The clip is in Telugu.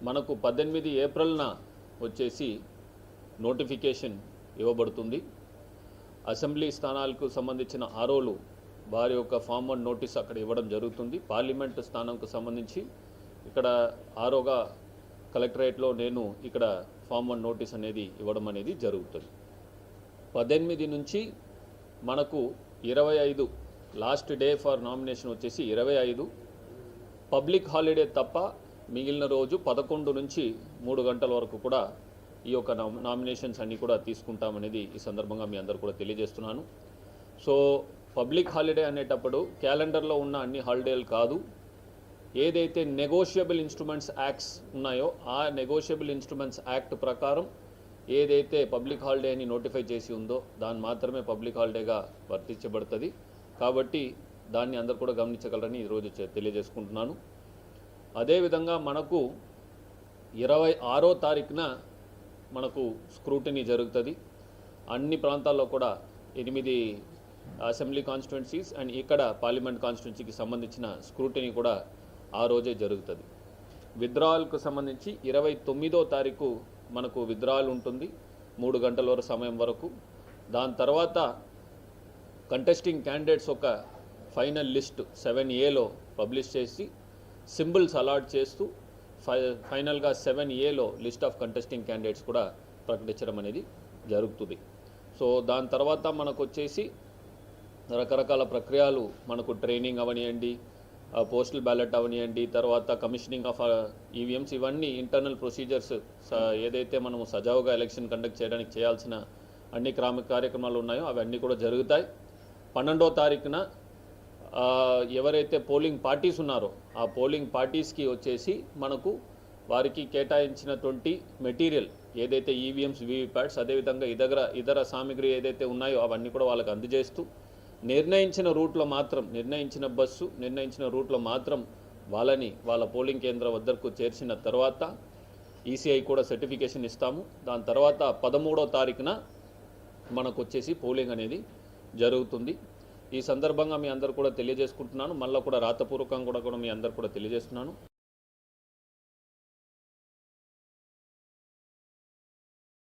మనకు 18 ఏప్రిల్న వచ్చేసి నోటిఫికేషన్ ఇవ్వబడుతుంది. అసెంబ్లీ స్థానాలకు సంబంధించిన ఆరోలు వారి యొక్క ఫామ్ 1 నోటీస్ అక్కడ ఇవ్వడం జరుగుతుంది. పార్లమెంట్ స్థానంకు సంబంధించి ఇక్కడ ఆరోగా కలెక్టరేట్లో నేను ఇక్కడ ఫామ్ 1 నోటీస్ అనేది ఇవ్వడం అనేది జరుగుతుంది. 18 నుంచి మనకు 25 లాస్ట్ డే ఫర్ నామినేషన్ వచ్చేసి 25 పబ్లిక్ హాలిడే తప్ప మిగిలిన రోజు 11 నుంచి 3 గంటల వరకు కూడా ఈ యొక్క నామినేషన్స్ అన్నీ కూడా తీసుకుంటామనేది ఈ సందర్భంగా మీ అందరూ కూడా తెలియజేస్తున్నాను. సో పబ్లిక్ హాలిడే అనేటప్పుడు క్యాలెండర్లో ఉన్న అన్ని హాలిడేలు కాదు, ఏదైతే నెగోషియబుల్ ఇన్స్ట్రుమెంట్స్ యాక్ట్స్ ఉన్నాయో ఆ నెగోషియబుల్ ఇన్స్ట్రుమెంట్స్ యాక్ట్ ప్రకారం ఏదైతే పబ్లిక్ హాలిడే అని నోటిఫై చేసి ఉందో దాన్ని మాత్రమే పబ్లిక్ హాలిడేగా వర్తించబడుతుంది. కాబట్టి దాన్ని అందరూ కూడా గమనించగలరని ఈరోజు తెలియజేసుకుంటున్నాను. అదేవిధంగా మనకు 26వ తారీఖున మనకు స్క్రూటినీ జరుగుతుంది. అన్ని ప్రాంతాల్లో కూడా 8 అసెంబ్లీ కాన్స్టిట్యున్సీస్ అండ్ ఇక్కడ పార్లమెంట్ కాన్స్టిట్యున్సీకి సంబంధించిన స్క్రూటినీ కూడా ఆ రోజే జరుగుతుంది. విత్డ్రాయల్కు సంబంధించి 29వ తారీఖు మనకు విత్డ్రాయల్ ఉంటుంది 3 గంటల వరకు సమయం వరకు. దాని తర్వాత కంటెస్టింగ్ క్యాండిడేట్స్ ఒక ఫైనల్ లిస్ట్ 7Aలో పబ్లిష్ చేసి సింబల్స్ అలాట్ చేస్తూ ఫైనల్గా 7Aలో లిస్ట్ ఆఫ్ కంటెస్టింగ్ క్యాండిడేట్స్ కూడా ప్రకటించడం అనేది జరుగుతుంది. సో దాని తర్వాత మనకు వచ్చేసి రకరకాల ప్రక్రియలు మనకు ట్రైనింగ్ అవనియండి, పోస్టల్ బ్యాలెట్ అవనియండి, తర్వాత కమిషనింగ్ ఆఫ్ ఈవీఎంస్, ఇవన్నీ ఇంటర్నల్ ప్రొసీజర్స్ ఏదైతే మనము సజావుగా ఎలక్షన్ కండక్ట్ చేయడానికి చేయాల్సిన అన్ని కార్యక్రమాలు ఉన్నాయో అవన్నీ కూడా జరుగుతాయి. 12వ తారీఖున ఎవరైతే పోలింగ్ పార్టీస్ ఉన్నారో ఆ పోలింగ్ పార్టీస్కి వచ్చేసి మనకు వారికి కేటాయించినటువంటి మెటీరియల్ ఏదైతే ఈవీఎంస్, వీవీప్యాట్స్, అదేవిధంగా ఇతర సామాగ్రి ఏదైతే ఉన్నాయో అవన్నీ కూడా వాళ్ళకి అందజేస్తూ నిర్ణయించిన రూట్లో మాత్రం నిర్ణయించిన బస్సు నిర్ణయించిన రూట్లో మాత్రం వాళ్ళ పోలింగ్ కేంద్రం వద్దకు చేర్చిన తర్వాత ఈసీఐ కూడా సర్టిఫికేషన్ ఇస్తాము. దాని తర్వాత 13వ తారీఖున మనకు వచ్చేసి పోలింగ్ అనేది జరుగుతుంది. ఈ సందర్భంగా మీ అందరూ కూడా తెలియజేసుకుంటున్నాను. మళ్ళీ కూడా రాతపూర్వకంగా కూడా మీ అందరూ కూడా తెలియజేస్తున్నాను.